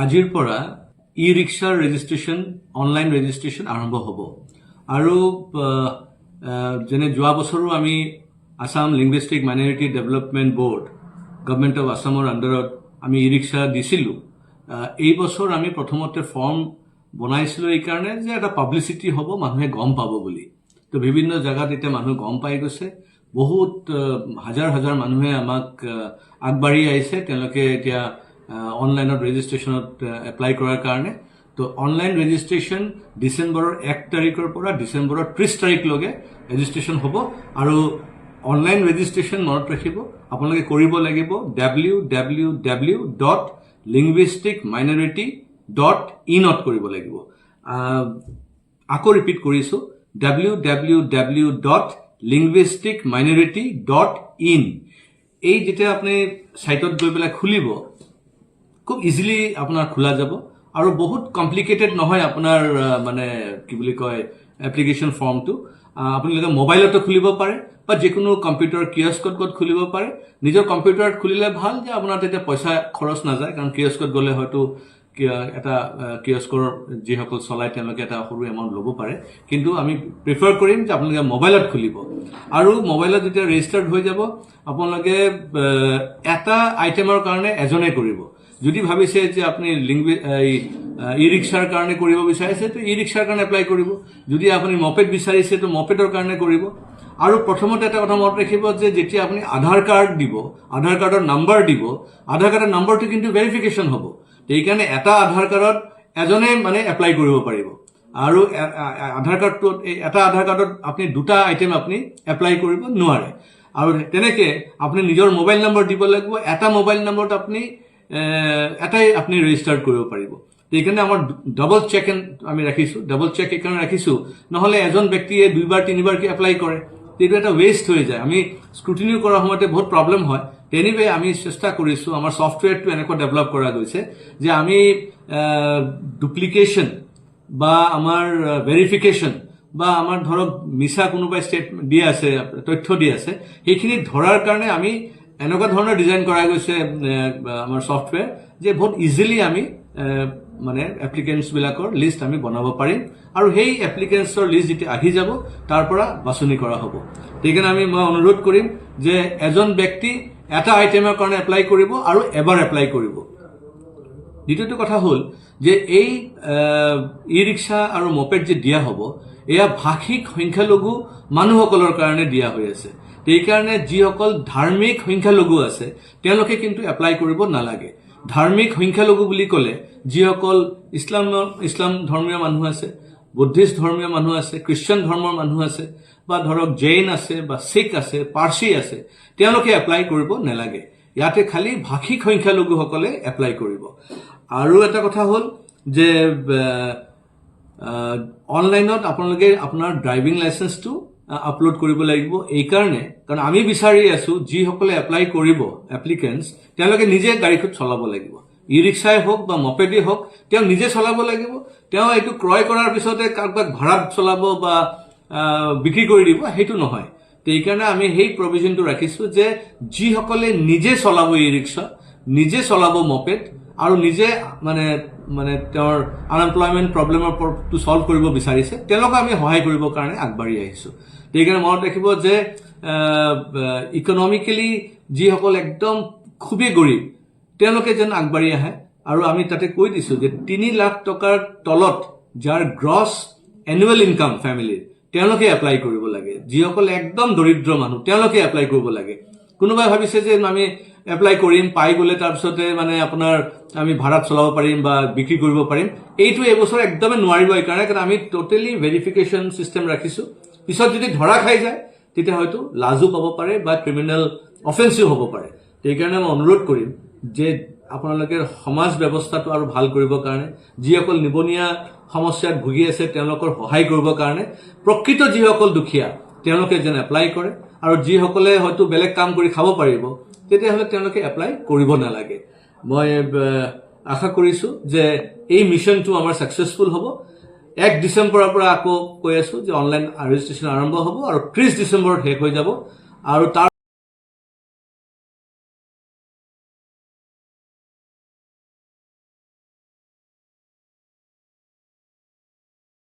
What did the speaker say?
আজিৰ পৰা ই ৰিক্সাৰ ৰেজিষ্ট্ৰেশ্যন অনলাইন ৰেজিষ্ট্ৰেশ্যন আৰম্ভ হ'ব আৰু যেনে যোৱা বছৰো আমি Assam linguistic minority development board government of আসামৰ আণ্ডাৰত আমি ই ৰিক্সা দিছিলোঁ। এই বছৰ আমি প্ৰথমতে ফৰ্ম বনাইছিলোঁ এই কাৰণে যে এটা পাব্লিচিটি হ'ব, মানুহে গম পাব বুলি। তো বিভিন্ন জেগাত এতিয়া মানুহ গম পাই গৈছে, বহুত হাজাৰ হাজাৰ মানুহে আমাক আগবাঢ়ি আহিছে, তেওঁলোকে এতিয়া অনলাইনত ৰেজিষ্ট্ৰেশ্যনত এপ্লাই কৰাৰ কাৰণে। তো অনলাইন ৰেজিষ্ট্ৰেশ্যন ডিচেম্বৰৰ 1 তাৰিখৰ পৰা ডিচেম্বৰৰ 30 তাৰিখলৈকে ৰেজিষ্ট্ৰেশ্যন হ'ব। আৰু অনলাইন ৰেজিষ্ট্ৰেশ্যন মনত ৰাখিব, আপোনালোকে কৰিব লাগিব www.linguisticminority.in কৰিব লাগিব। আকৌ ৰিপিট কৰিছোঁ, www.linguisticminority.in। এই যেতিয়া আপুনি ছাইটত গৈ পেলাই খুলিব, খুব ইজিলি আপোনাৰ খোলা যাব আৰু বহুত কমপ্লিকেটেড নহয় আপোনাৰ মানে কি বুলি কয় এপ্লিকেশ্যন ফৰ্মটো। আপোনালোকে মোবাইলতো খুলিব পাৰে বা যিকোনো কম্পিউটাৰ কিয়স্কত খুলিব পাৰে। নিজৰ কম্পিউটাৰত খুলিলে ভাল, যে আপোনাৰ তেতিয়া পইচা খৰচ নাযায়, কাৰণ কিয়স্কত গ'লে হয়তো এটা কিয়স্কৰ যিসকল চলায় তেওঁলোকে এটা সৰু এমাউণ্ট ল'ব পাৰে, কিন্তু আমি প্ৰিফাৰ কৰিম যে আপোনালোকে মোবাইলত খুলিব। আৰু মোবাইলত যেতিয়া ৰেজিষ্টাৰ্ড হৈ যাব, আপোনালোকে এটা আইটেমৰ কাৰণে এজনে কৰিব। যদি ভাবিছে যে আপুনি ই ৰিক্সাৰ কাৰণে কৰিব বিচাৰিছে, তো ই ৰিক্সাৰ কাৰণে এপ্লাই কৰিব। যদি আপুনি মপেড বিচাৰিছে, তো মপেডৰ কাৰণে কৰিব। আৰু প্ৰথমতে এটা কথা মনত ৰাখিব যে যেতিয়া আপুনি আধাৰ কাৰ্ড দিব, আধাৰ কাৰ্ডৰ নাম্বাৰ দিব, আধাৰ কাৰ্ডৰ নাম্বাৰটো কিন্তু ভেৰিফিকেশ্যন হ'ব। সেইকাৰণে এটা আধাৰ কাৰ্ডত এজনে মানে এপ্লাই কৰিব পাৰিব। আৰু এটা আধাৰ কাৰ্ডত আপুনি দুটা আইটেম আপুনি এপ্লাই কৰিব নোৱাৰে। আৰু তেনেকে আপুনি নিজৰ মোবাইল নম্বৰ দিব লাগিব। এটা মোবাইল নম্বৰত এটাই আপুনি ৰেজিষ্টাৰ কৰিব পাৰিব। সেইকাৰণে আমাৰ ডাবল চেক আমি ৰাখিছোঁ। ডাবল চেক এইকাৰণে ৰাখিছোঁ, নহ'লে এজন ব্যক্তিয়ে 2বাৰ 3বাৰকৈ এপ্লাই কৰে, এইটো এটা ৱেষ্ট হৈ যায়। আমি স্ক্ৰুটিনি কৰাৰ সময়তে বহুত প্ৰব্লেম হয়। এনিৱে আমি চেষ্টা কৰিছোঁ, আমাৰ ছফ্টৱেৰটো এনেকুৱা ডেভেলপ কৰা গৈছে যে আমি ডুপ্লিকেশ্যন বা আমাৰ ভেৰিফিকেশ্যন বা আমাৰ ধৰক মিছা কোনোবাই দি আছে, তথ্য দি আছে, সেইখিনি ধৰাৰ কাৰণে আমি এনেকুৱা ধৰণৰ ডিজাইন কৰা গৈছে আমাৰ ছফ্টৱেৰ, যে বহুত ইজিলি আমি মানে এপ্লিকেণ্টছবিলাকৰ লিষ্ট আমি বনাব পাৰিম। আৰু সেই এপ্লিকেণ্টছৰ লিষ্ট যেতিয়া আহি যাব, তাৰ পৰা বাছনি কৰা হ'ব। সেইকাৰণে মই অনুৰোধ কৰিম যে এজন ব্যক্তি এটা আইটেমৰ কাৰণে এপ্লাই কৰিব আৰু এবাৰ এপ্লাই কৰিব। দ্বিতীয়টো কথা হ'ল যে এই ই ৰিক্সা আৰু মপেড যে দিয়া হ'ব, এয়া ভাষিক সংখ্যালঘু মানুহসকলৰ কাৰণে দিয়া হৈ আছে। সেইকাৰণে যিসকল ধাৰ্মিক সংখ্যালঘু আছে, তেওঁলোকে কিন্তু এপ্লাই কৰিব নালাগে। ধাৰ্মিক সংখ্যালঘু বুলি ক'লে যিসকল ইছলাম ধৰ্মীয় মানুহ আছে, বুদ্ধিষ্ট ধৰ্মীয় মানুহ আছে, খ্ৰীষ্টান ধৰ্মৰ মানুহ আছে, বা ধৰক জৈন আছে বা শিখ আছে, পাৰ্চী আছে, তেওঁলোকে এপ্লাই কৰিব নালাগে। ইয়াতে খালি ভাষিক সংখ্যালঘুসকলে এপ্লাই কৰিব। আৰু এটা কথা হ'ল যে অনলাইনত আপোনালোকে আপোনাৰ ড্ৰাইভিং লাইচেন্সটো আপলোড কৰিব লাগিব। এইকাৰণে কাৰণ আমি বিচাৰি আছোঁ যিসকলে এপ্লাই কৰিব এপ্লিকেণ্টছ, তেওঁলোকে নিজে গাড়ীখন চলাব লাগিব। ই ৰিক্সাই হওক বা মপেডেই হওক, তেওঁ নিজে চলাব লাগিব। তেওঁ এইটো ক্ৰয় কৰাৰ পিছতে কাৰোবাক ভাড়াত চলাব বা বিক্ৰী কৰি দিব, সেইটো নহয়। সেইকাৰণে আমি সেই প্ৰভিজনটো ৰাখিছোঁ যে যিসকলে নিজে চলাব ই ৰিক্সা, নিজে চলাব মপেড, আৰু নিজে মানে তেওঁৰ আনএমপ্লয়মেণ্ট প্ৰব্লেমটো ছল্ভ কৰিব বিচাৰিছে, তেওঁলোকক আমি সহায় কৰিবৰ কাৰণে আগবাঢ়ি আহিছোঁ। সেইকাৰণে মনত ৰাখিব যে ইকনমিকেলি যিসকল একদম খুবেই গৰীব, তেওঁলোকে যেন আগবাঢ়ি আহে। আৰু আমি তাতে কৈ দিছোঁ যে 3 লাখ টকাৰ তলত যাৰ গ্ৰছ এনুৱেল ইনকাম ফেমিলিৰ, তেওঁলোকে এপ্লাই কৰিব লাগে। যিসকল একদম দৰিদ্ৰ মানুহ, তেওঁলোকে এপ্লাই কৰিব লাগে। কোনোবাই ভাবিছে যে আমি এপ্লাই কৰিম, পাই গ'লে তাৰপিছতে মানে আপোনাৰ আমি ভাড়াত চলাব পাৰিম বা বিক্ৰী কৰিব পাৰিম, এইটো এইবছৰ একদমেই নোৱাৰিব। এইকাৰণে আমি টোটেলি ভেৰিফিকেশ্যন চিষ্টেম ৰাখিছোঁ। পিছত যদি ধৰা খাই যায়, তেতিয়া হয়তো লাজো পাব পাৰে বা ক্ৰিমিনেল অফেন্সো হ'ব পাৰে। সেইকাৰণে মই অনুৰোধ কৰিম যে আপোনালোকে সমাজ ব্যৱস্থাটো আৰু ভাল কৰিবৰ কাৰণে, যিসকল নিবনুৱা সমস্যাত ভুগি আছে তেওঁলোকৰ সহায় কৰিবৰ কাৰণে, প্ৰকৃত যিসকল দুখীয়া তেওঁলোকে যেন এপ্লাই কৰে। আৰু যিসকলে হয়তো বেলেগ কাম কৰি খাব পাৰিব, তেতিয়াহ'লে তেওঁলোকে এপ্লাই কৰিব নালাগে। মই আশা কৰিছোঁ যে এই মিছনটো আমাৰ ছাকচেছফুল হ'ব। 1 ডিচেম্বৰৰ পৰা আকৌ কৈ আছোঁ যে অনলাইন ৰেজিষ্ট্ৰেশ্যন আৰম্ভ হ'ব আৰু 30 ডিচেম্বৰত শেষ হৈ যাব। আৰু তাৰ